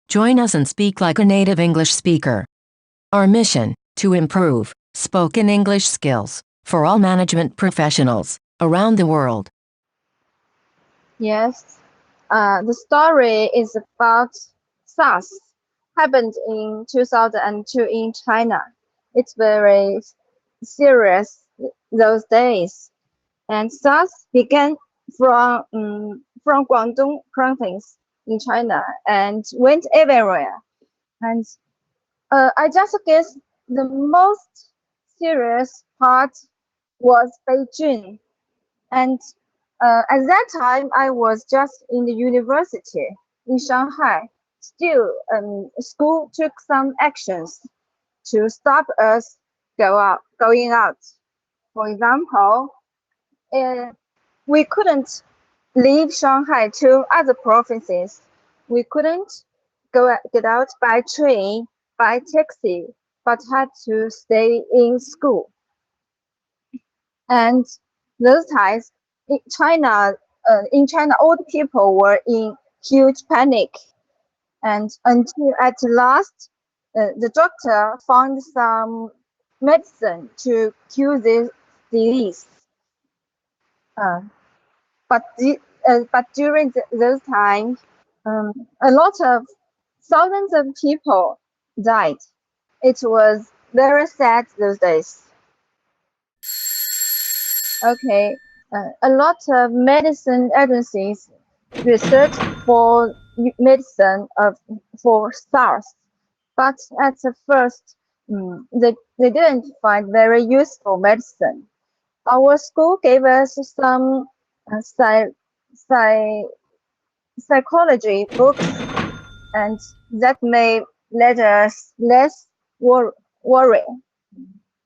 Join us and speak like a native English speaker. Our mission, to improve spoken English skills for all management professionals around the world. Yes, the story is about SARS. Happened in 2002 in China. It's very serious those days. And SARS began from Guangdong province in China and went everywhere. And I just guess the most serious part was Beijing. And at that time, I was just in the university in Shanghai. Still, school took some actions to stop us going out. For example, we couldn't leave Shanghai to other provinces. We couldn't get out by train, by taxi, but had to stay in school. And those times, in China, all the people were in huge panic. And until at last, the doctor found some medicine to cure this disease. But during those times, a lot of thousands of people died. It was very sad those days. Okay, a lot of medicine agencies research for medicine for SARS, but at the first, they didn't find very useful medicine. Our school gave us some psychology books, and that let us less worry.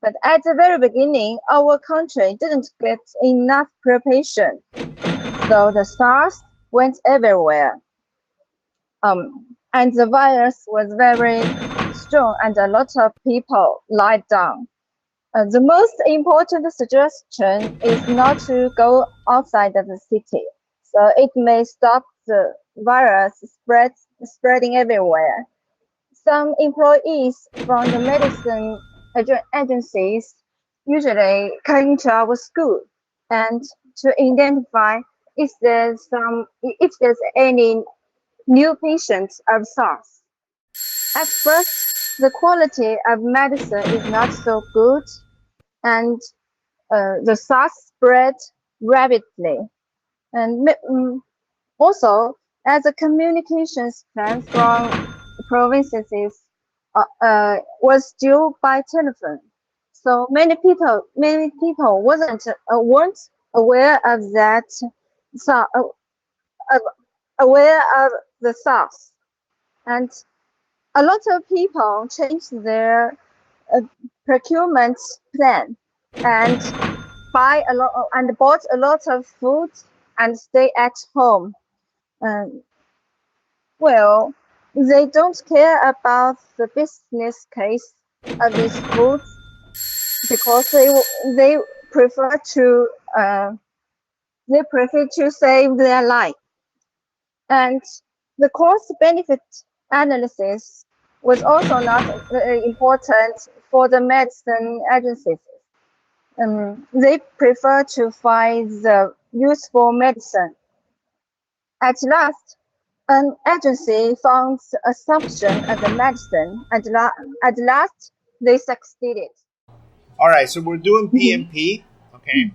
But at the very beginning, our country didn't get enough preparation, so the SARS went everywhere. And the virus was very strong, and a lot of people lied down. The most important suggestion is not to go outside of the city, so it may stop the virus spreading everywhere. Some employees from the medicine agencies usually came to our school and to identify if there's any new patients of SARS. At first, the quality of medicine is not so good, and the SARS spread rapidly. And also, as the communications plan from provinces was due by telephone, so many people weren't aware of that, aware of the SARS, and a lot of people changed their procurement plan and bought a lot of food and stay at home. Well, they don't care about the business case of these foods because they prefer to save their life. And the cost-benefit analysis was also not very important for the medicine agencies. They prefer to find the useful medicine. At last, an agency found assumption of the medicine, and at last they succeeded. All right, so we're doing PMP, okay?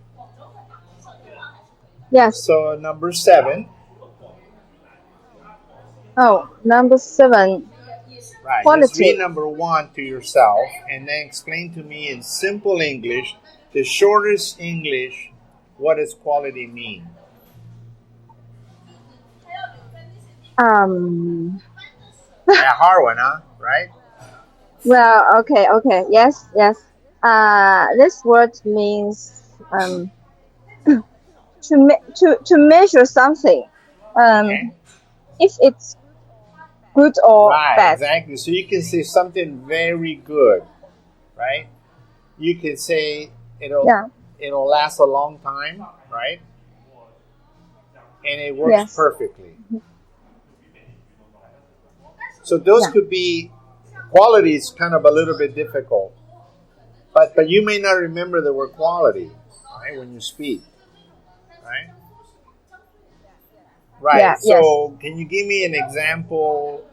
Yes. So number 7. Oh, number 7. Right, Quality. just read number 1 to yourself and then explain to me in simple English, the shortest English, what does quality mean? Yeah, hard one, huh? Right? Well, okay, yes. This word means to measure something, Okay. if it's good or Right, bad. exactly. So you can say something very good, right? You can say it'll last a long time, right? And it works perfectly. So those could be quality is kind of a little bit difficult, but you may not remember the word quality, right, when you speak, right? Right. Yeah, so can you give me an example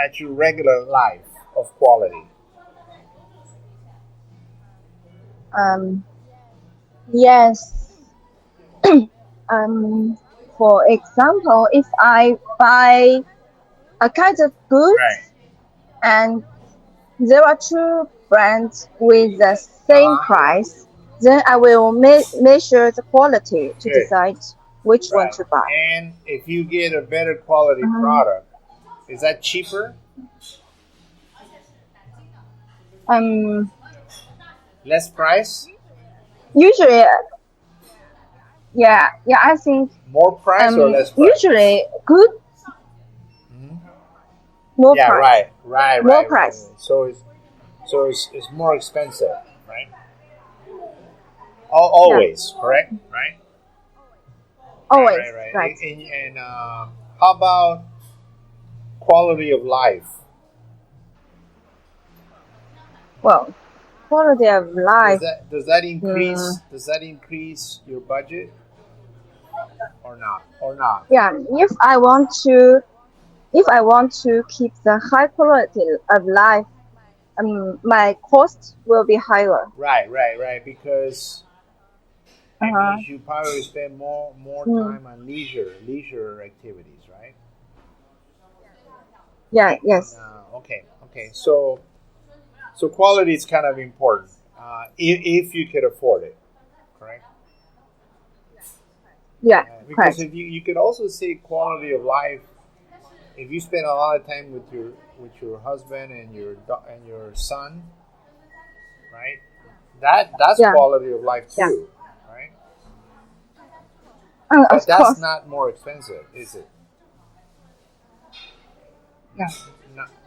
at your regular life of quality? Yes. For example, if I buy a kind of goods Right. and there are two brands with the same price, then I will measure the quality to decide which one to buy. And if you get a better quality product, is that cheaper? Less price? Usually, I think more price or less price? Usually, good. More price. Right. More price. So it's more expensive, right? Always, correct? Right? Always, right. And how about quality of life? Well, quality of life. Does that increase? Does that increase your budget, or not? Yeah, if I want to keep the high quality of life, my cost will be higher. Right. Because you probably spend more time on leisure activities, right? Yeah. Yes. Okay. So quality is kind of important if you could afford it, correct? Yeah. Because correct. if you could also say quality of life if you spend a lot of time with your husband and your son, right? That's quality of life too, right? But that's course. not more expensive, is it? Yeah.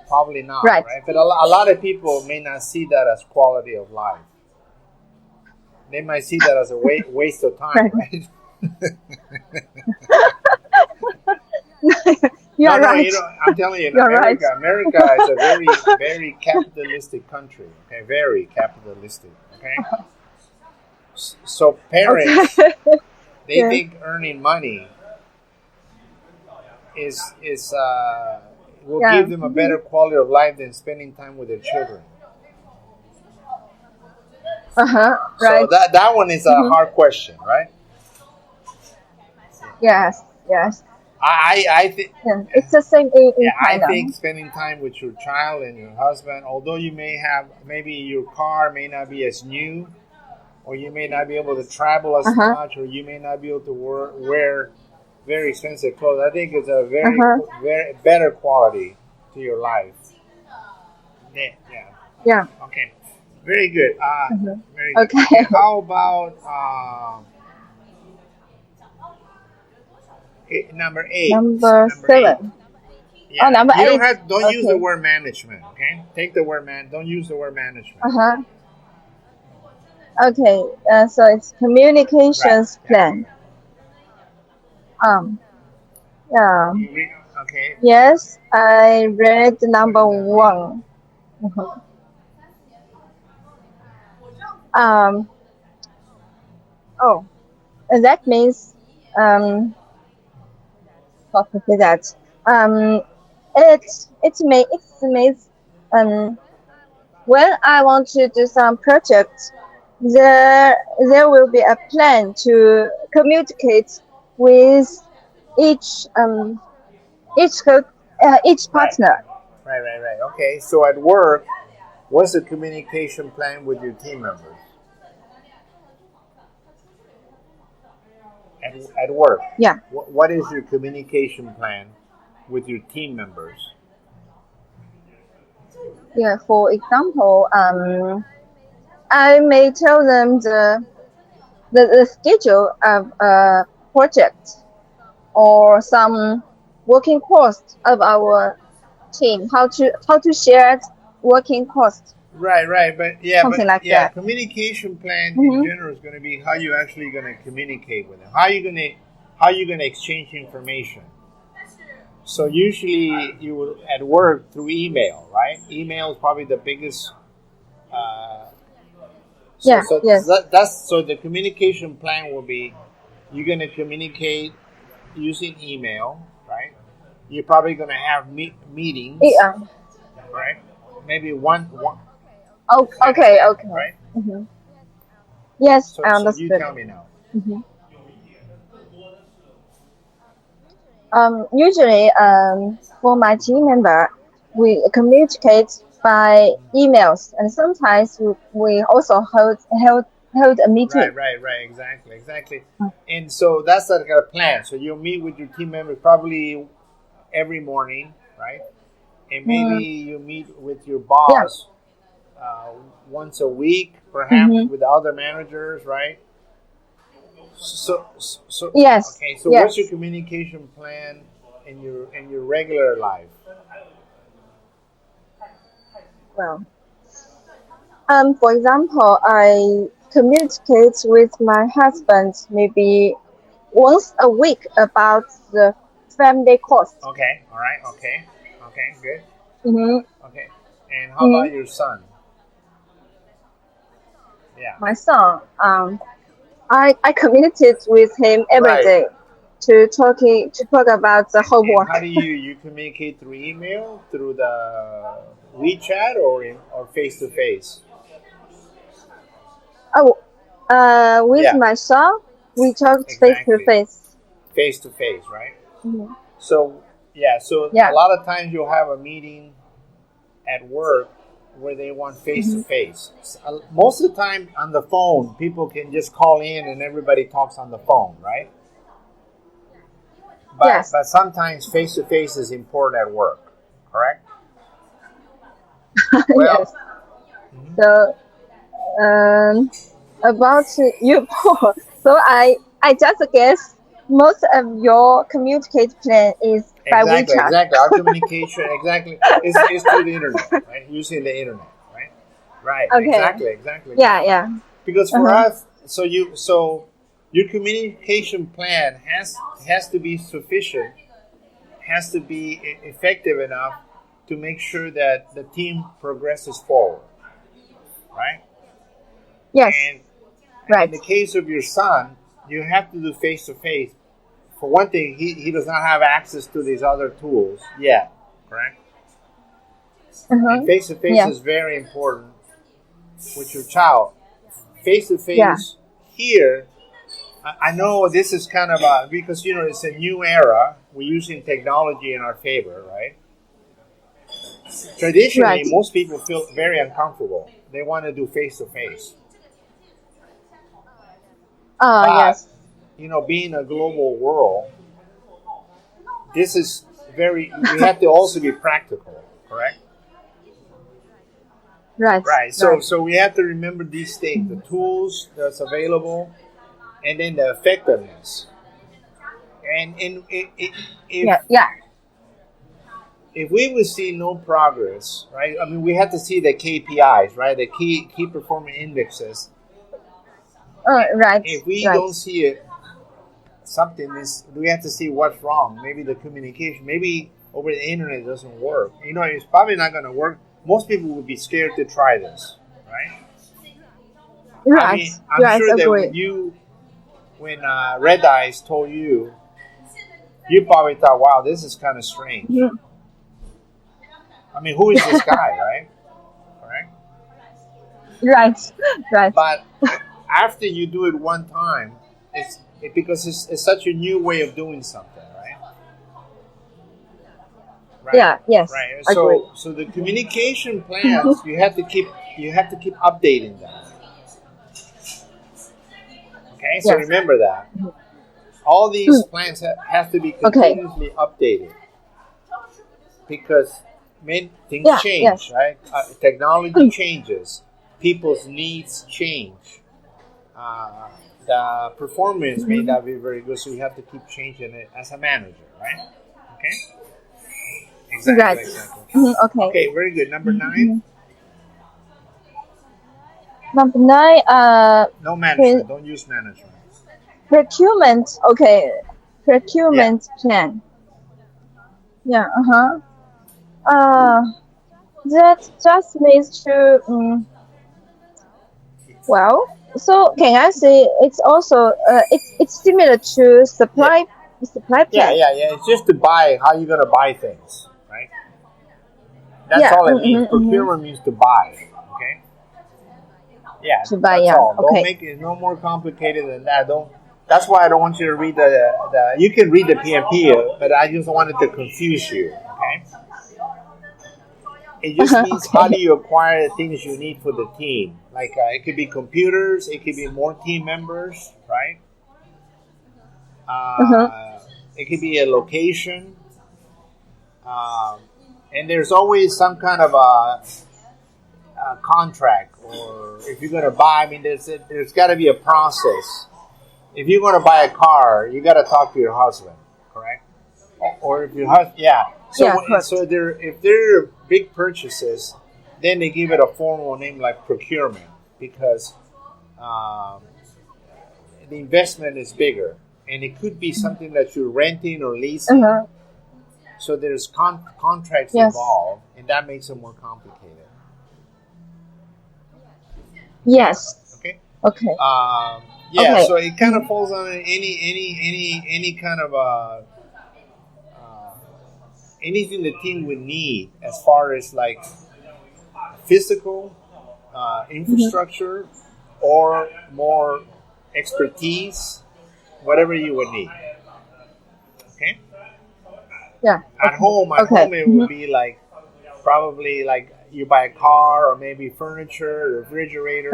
Probably not, right? But a lot of people may not see that as quality of life. They might see that as a waste of time, right? You're no, right. I'm telling you, in You're America, right. America is a very, very capitalistic country. Okay, very capitalistic. Okay, so parents they think earning money will give them a better quality of life than spending time with their children. Right. So that one is a hard question, right? Yes. I think it's the same in I China. think spending time with your child and your husband, although you may have maybe your car may not be as new, or you may not be able to travel as much, or you may not be able to wear very expensive clothes. I think it's a very better quality to your life. Yeah. Okay. Very good. Very good. Okay. How about number 8? Number 7. Yeah. Number 8. Don't use the word management. Okay. Take the word Don't use the word management. Okay. So it's communications plan. Yeah. Okay. Yes, I read number 1. That means how to say that? It means when I want to do some project, there will be a plan to communicate with each partner. Right. Okay. So at work, what's the communication plan with your team members? At work. Yeah. What is your communication plan with your team members? Yeah. For example, I may tell them the schedule of a project or some working cost of our team. How to share working cost. Right, but something like that. Communication plan in general is going to be how you actually going to communicate with them. How you going to exchange information. So usually you will at work through email, right? Email is probably the biggest. Yeah, yes. So the communication plan will be you're going to communicate using email, right? You're probably going to have meetings, Yeah. right? Maybe one. Oh, okay. Right? Mm-hmm. Yes, So, I so understood. you tell me now. Mm-hmm. Usually, for my team member, we communicate by emails, and sometimes we also hold a meeting. Right. Exactly. And so that's like a plan. So you'll meet with your team members probably every morning, right? And maybe you meet with your boss once a week, perhaps with the other managers, right? So Yes. Okay. So yes. what's your communication plan in your regular life? Well, for example, I communicate with my husband maybe once a week about the family cost. Okay. All right. Okay. Good. Mm-hmm. Okay. And how about your son? Yeah. My son, I communicate with him every day to talk about the homework. And how do you communicate through email, through the WeChat, or face to face? With my son, we talk face to face. Face to face, right? Mm-hmm. So a lot of times you'll have a meeting at work where they want face to face. Most of the time on the phone, people can just call in and everybody talks on the phone, right? But sometimes face to face is important at work, correct? Well, yes. So about you, Paul. So I just guess most of your communicate plan is by WeChat. Exactly. Our communication is through the internet, right? Using the internet, right? Right. Okay. Exactly. Yeah. Because for us, so your communication plan has to be sufficient, has to be effective enough to make sure that the team progresses forward, right? Yes. And in the case of your son, you have to do face to face. For one thing, he does not have access to these other tools yet, correct? And face to face is very important with your child. Face to face here. I know this is kind of because it's a new era. We're using technology in our favor, right? Traditionally, most people feel very uncomfortable. They want to do face to face. Yes. Being a global world, this is we have to also be practical, correct? Right. So we have to remember these things: the tools that's available, and then the effectiveness. And if we would see no progress, right? I mean, we have to see the KPIs, right? The key performance indexes. If we don't see it, we have to see what's wrong. Maybe the communication, maybe over the internet doesn't work. It's probably not going to work. Most people would be scared to try this, right? I mean, I'm sure that when Red Eyes told you, you probably thought, wow, this is kind of strange. Mm-hmm. I mean, who is this guy, right? Right. But after you do it one time, because it's such a new way of doing something, right? Yeah. Yes. Right. So the communication plans you have to keep updating them. Okay. So remember that all these plans have to be continuously updated because things change, right? Technology changes, people's needs change. The performance may not be very good, so you have to keep changing it as a manager, right? Okay? Exactly. Okay, very good. Number 9? Number 9, no management. Don't use management. Procurement, plan. Yeah. That just means to well. So can I say it's also it's similar to supply plan? It's just to buy. How you gonna buy things, right? That's Yeah. all it means. Procurement means to buy. Okay. Yeah, To buy. that's Yeah. all. Don't Okay. make it no more complicated than that. Don't. That's why I don't want you to read the. You can read the PMP, but I just wanted to confuse you. Okay. It just means how do you acquire the things you need for the team. Like it could be computers, it could be more team members, right? It could be a location, and there's always some kind of a contract, or if you're going to buy. I mean, there's got to be a process. If you're going to buy a car, you got to talk to your husband, correct? Or if your husband, yeah. So if they're big purchases, then they give it a formal name like procurement because the investment is bigger, and it could be something that you're renting or leasing. So there's contracts involved, and that makes it more complicated. Yes. Okay. Okay. Okay. So it kind of falls on any kind of anything the team would need as far as like physical infrastructure or more expertise, whatever you would need. Okay. Yeah. At home it would be like probably like you buy a car or maybe furniture, refrigerator.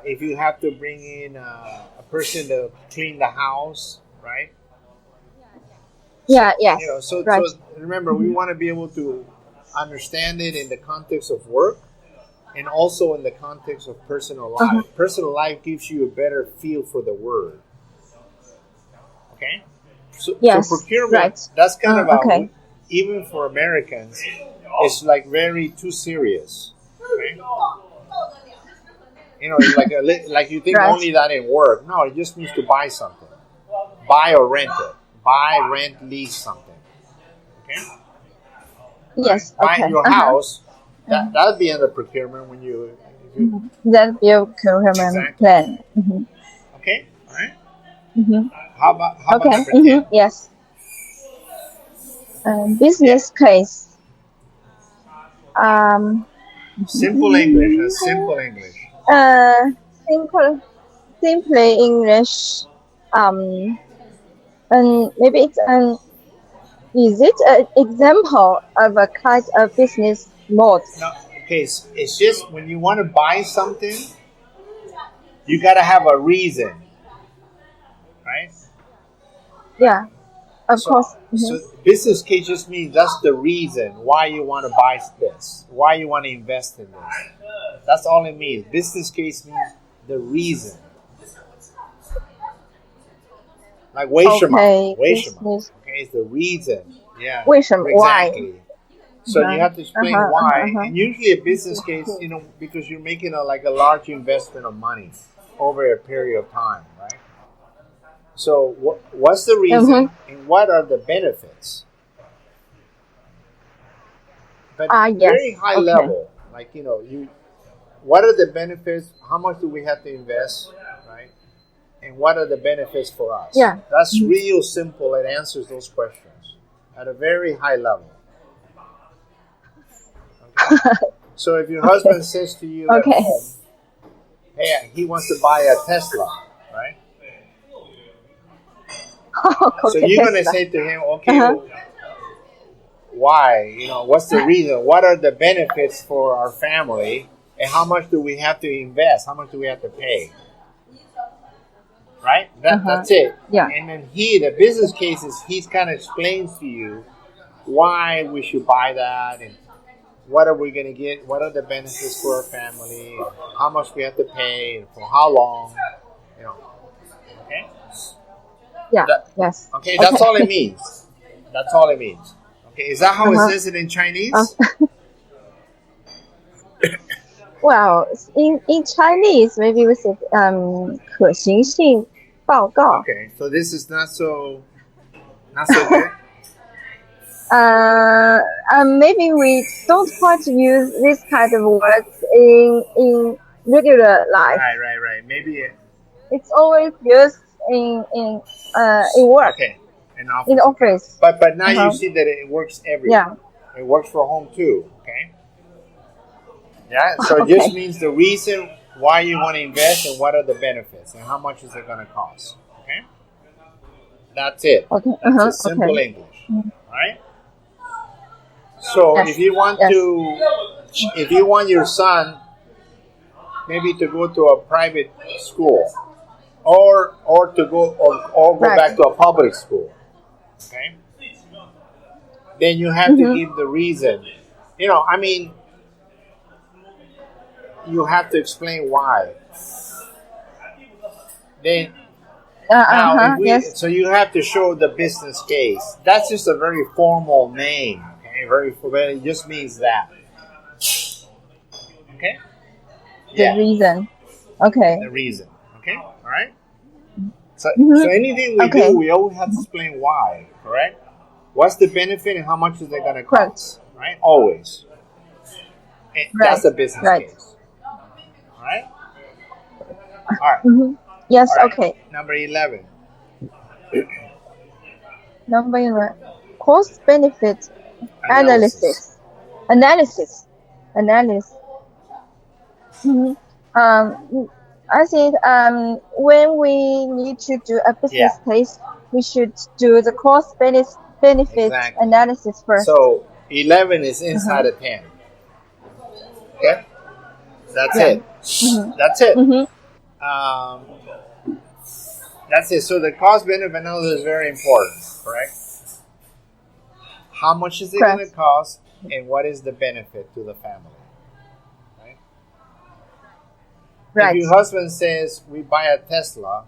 If you have to bring in a person to clean the house, right? Yeah. Yes. So remember, we want to be able to understand it in the context of work and also in the context of personal life. Personal life gives you a better feel for the word. Okay? So procurement, that's kind of even for Americans, it's like very too serious. Okay? It's like you think only that in work. No, it just means to buy something. Buy or rent it. Buy, rent, lease something. Okay? Yes. Buying your house, that would be under procurement when you that be a procurement plan. Okay, all right. How about number 10? Yes. Business case. Simple English. Simple English. Simply English. And maybe it's is it an example of a kind of business model? No, okay, it's just when you want to buy something, you got to have a reason, right? Yeah, of course. So business case just means that's the reason why you want to buy this, why you want to invest in this. That's all it means. Business case means the reason. Like 为什么? Okay, it's the reason. Yeah. 为什么? Exactly. Why? So you have to explain why. And usually a business case, because you're making a large investment of money over a period of time, right? So what's the reason and what are the benefits? But very high level, like, what are the benefits? How much do we have to invest, right? And what are the benefits for us? Yeah. That's real simple. It answers those questions at a very high level. Okay? So if your husband says to you at home, hey, he wants to buy a Tesla, right? So you're going to say to him, okay, why? What's the reason? What are the benefits for our family? And how much do we have to invest? How much do we have to pay? Right? That's it. Yeah. And then the business cases, he kind of explains to you why we should buy that and what are we going to get, what are the benefits for our family, how much we have to pay, and for how long, Okay? Yeah. Yes. Okay, that's all it means. That's all it means. Okay, is that how it says it in Chinese? Well, in Chinese, maybe we say 可行性报告. Okay, so this is not so good. Maybe we don't quite use this kind of words in regular life. Right. Maybe It's always used in work. Okay. In the office. But now you see that it works everywhere. Yeah. It works for home too. Okay. Yeah. So it just means the reason why you want to invest and what are the benefits and how much is it going to cost. Okay. That's it. Okay. That's a simple English. Right. So if you want if you want your son maybe to go to a private school or to go or go back to a public school, okay, then you have to give the reason. I mean, you have to explain why. Then so you have to show the business case. That's just a very formal name. Okay, it just means that. Okay. The reason. Okay. The reason. Okay. All right. So anything we do, we always have to explain why. Correct. What's the benefit and how much is it going to cost? Right. Always. And that's the business case. All right. All right. Yes. All right. Okay. Number 11. Number 11. Cost benefit analysis. I think when we need to do a business case, we should do the cost benefit analysis first. So 11 is inside of 10. Okay, that's it. That's it. That's it. So the cost benefit analysis is very important, correct? How much is it going to cost, and what is the benefit to the family? If your husband says we buy a Tesla,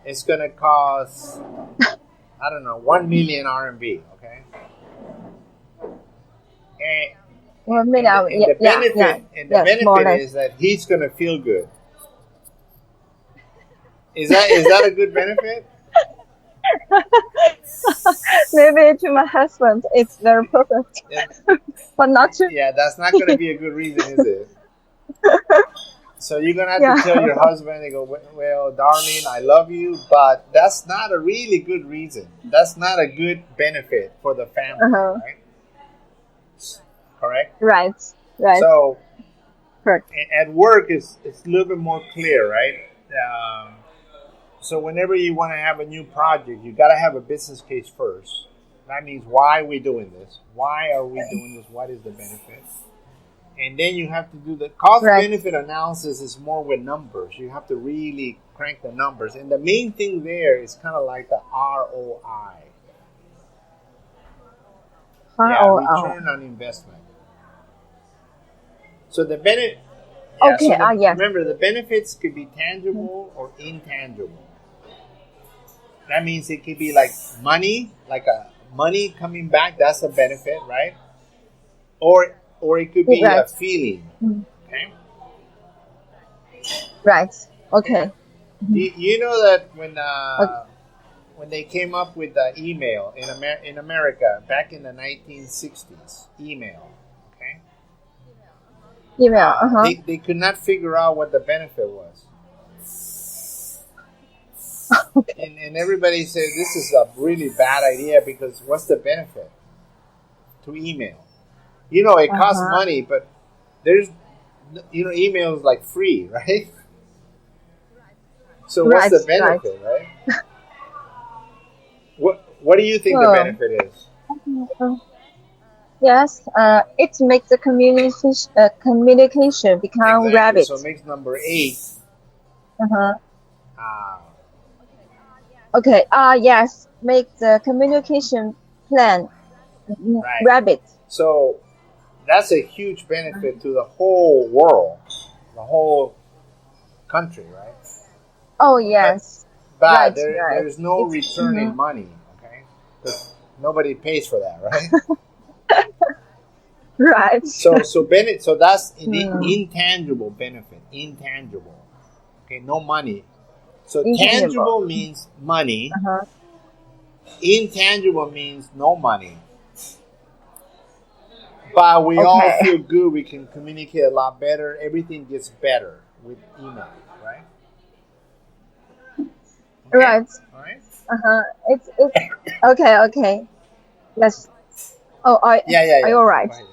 it's going to cost, I don't know, 1 million RMB, okay? And the benefit is that he's going to feel good. Is that a good benefit? Maybe to my husband, it's very perfect. But not to... Yeah, that's not going to be a good reason, is it? So you're going to have to tell your husband, and go, well, darling, I love you, but that's not a really good reason. That's not a good benefit for the family, right? Correct? Right. So at work, it's a little bit more clear, right? So whenever you want to have a new project, you got to have a business case first. That means why are we doing this? Why are we doing this? What is the benefit? And then you have to do the cost-benefit analysis is more with numbers. You have to really crank the numbers. And the main thing there is kind of like the ROI. Return on investment. So the benefit... Remember, the benefits could be tangible or intangible. That means it could be like money, money coming back. That's a benefit, right? Or it could be a feeling. Okay. Right. Okay. You know that when they came up with the email in America back in the 1960s, email. Okay. Email. They could not figure out what the benefit was. And everybody said this is a really bad idea because what's the benefit to email? It costs money, but there's, email is like free, right? So what's the benefit, right? What do you think the benefit is? Yes, it makes the communication become rapid. So it makes number 8. Okay. Yes, make the communication plan rapid. So that's a huge benefit to the whole world, the whole country, right? Oh, yes. But there's no return in money, okay? Because nobody pays for that, right? Right. So that's the intangible benefit. Intangible. Okay, no money. So tangible means money. Intangible means no money. But we all Okay. feel good. We can communicate a lot better. Everything gets better with email, right? Okay. Right. All right. It's okay. Yes. Oh, Yeah. are you all right? Go ahead.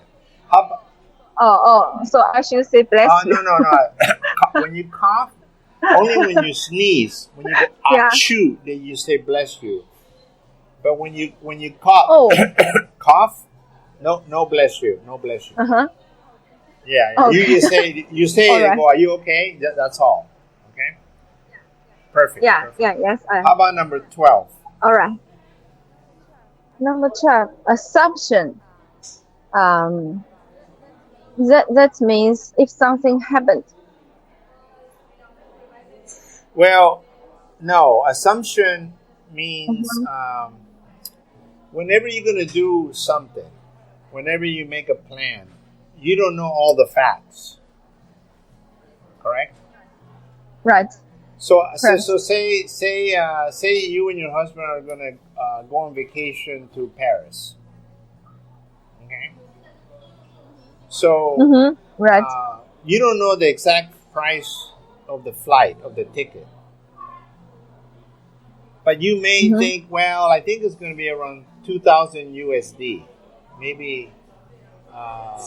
How about, So I should say bless you. no. When you cough, only when you sneeze, when you go Yeah. achoo, then you say bless you. But when you cough, Oh. cough, no bless you, no bless you. Yeah. Okay. You say All it, right. go, are you okay? That's all. Okay. Perfect. Yeah. Perfect. Yes. How about number 12? All right. Number 12, assumption. That means if something happened. Well, no. Assumption means whenever you're going to do something, whenever you make a plan, you don't know all the facts. Correct? Right. So Correct. say you and your husband are going to go on vacation to Paris. Okay? So Right. you don't know the exact price of the flight, of the ticket. But you may think, well, I think it's going to be around 2,000 USD. Maybe, I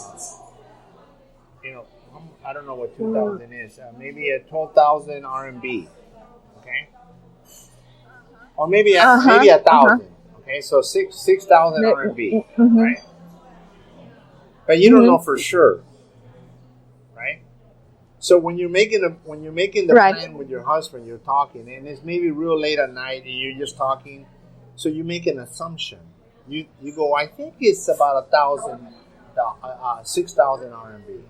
don't know what 2,000 is. Maybe a 12,000 RMB. Okay? Or maybe a 1,000. Okay? So 6,000 RMB. Right? But you don't know for sure. Right? So when you're making the Right. plan with your husband, you're talking, and it's maybe real late at night, and you're just talking. So you make an assumption. You go, I think it's about 6,000 RMB,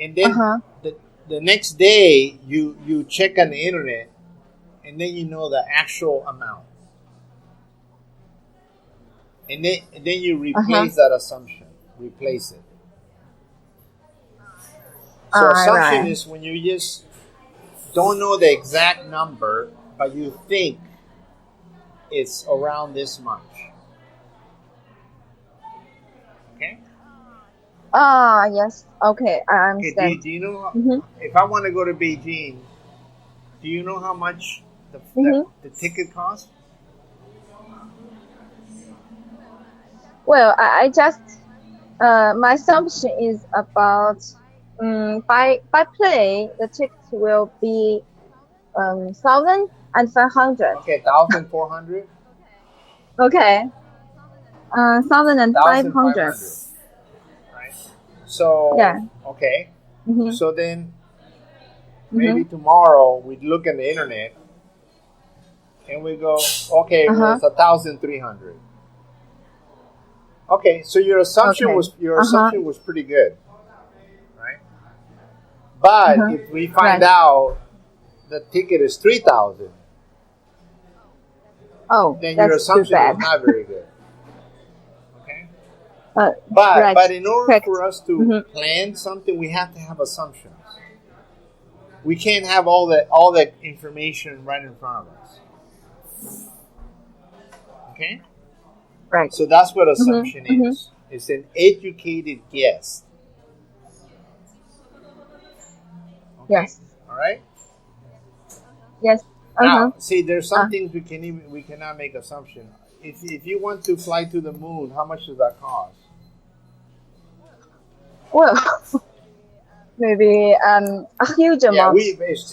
and then the next day you check on the internet, and then you know the actual amount, and then you replace that assumption. Replace it. So assumption right. is when you just don't know the exact number, but you think it's around this much. Okay? Yes. Okay, I Okay, understand. do you know, if I want to go to Beijing, do you know how much the ticket costs? Well, I just my assumption is about by plane the ticket will be 1,500. Okay, 1,400? Okay. 1,500. 1,500. Right? So, Yeah. okay. So then, maybe tomorrow we look at the internet and we go, okay, well, it's 1,300. Okay, so your assumption was pretty good, right? But if we find out the ticket is 3,000, then your assumption is not very good. Okay, but in order for us to plan something, we have to have assumptions. We can't have all the information right in front of us. Okay. Right. So that's what assumption is. It's an educated guess. Okay? Yes. All right. Yes. Now, see, there's some things we cannot make assumption. If you want to fly to the moon, how much does that cost? Well, maybe a huge amount. It's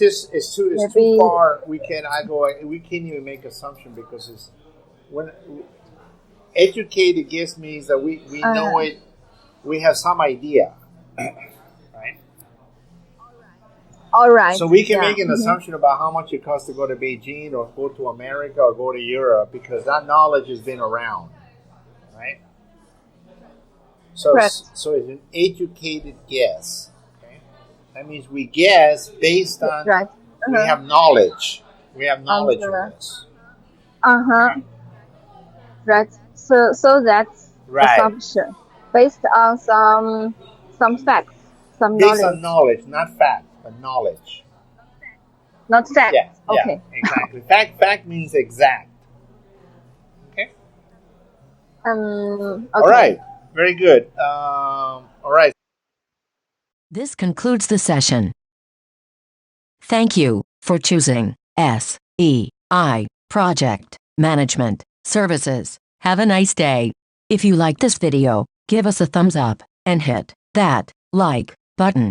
too far. We can't even make assumption because it's when. Educated guess means that we know it. We have some idea, right? All right. So we can make an assumption about how much it costs to go to Beijing or go to America or go to Europe because that knowledge has been around, right? So it's an educated guess. Okay, that means we guess based on we have knowledge. We have knowledge of this. Right. So that's assumption based on some facts, some knowledge. Based on knowledge, not fact, but knowledge. Not fact. Yeah. Okay. Yeah, exactly. Fact means exact. Okay. Okay. All right. Very good. All right. This concludes the session. Thank you for choosing SEI Project Management Services. Have a nice day. If you like this video, give us a thumbs up and hit that like button.